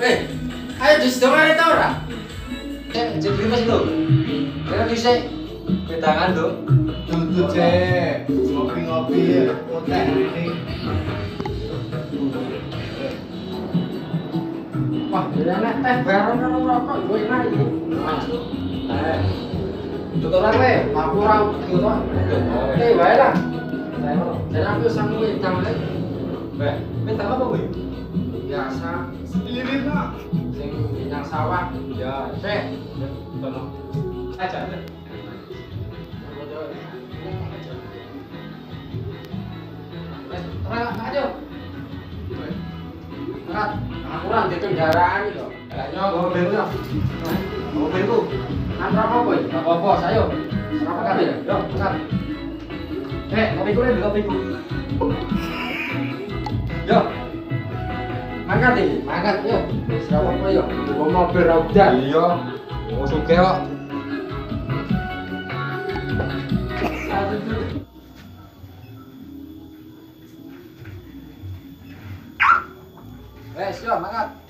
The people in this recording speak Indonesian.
Eh, ayo disedongane ta ora? Jadi mas lo, kira bisa petangan tuh. Tuntut cek, ngopi-ngopi, teh ini. Wah, enak teh bareng karo rokok yo enak iki. Tuturan we. Aku ora gitu. Eh, wae lah. Dan aku sang wedang lek Weh, petang apa gue? biasa Sendiri nak. sing minang sawah. Ya, Sik. tolong. Aja deh. Terang aja. Rat, aku ora di kendaraan itu. Kayaknya mobil itu. Mobil tuh. Antar apa boy? Enggak apa-apa, sayo. Kenapa kabeh? Yo, pesan. Kopi gue nih, kopi gue. Yo. Mangkat iki, mangkat yo. Wis ora apa-apa yo. Tunggu mobil ra udan. Iya. Mau suke kok. Wes yo, mangkat.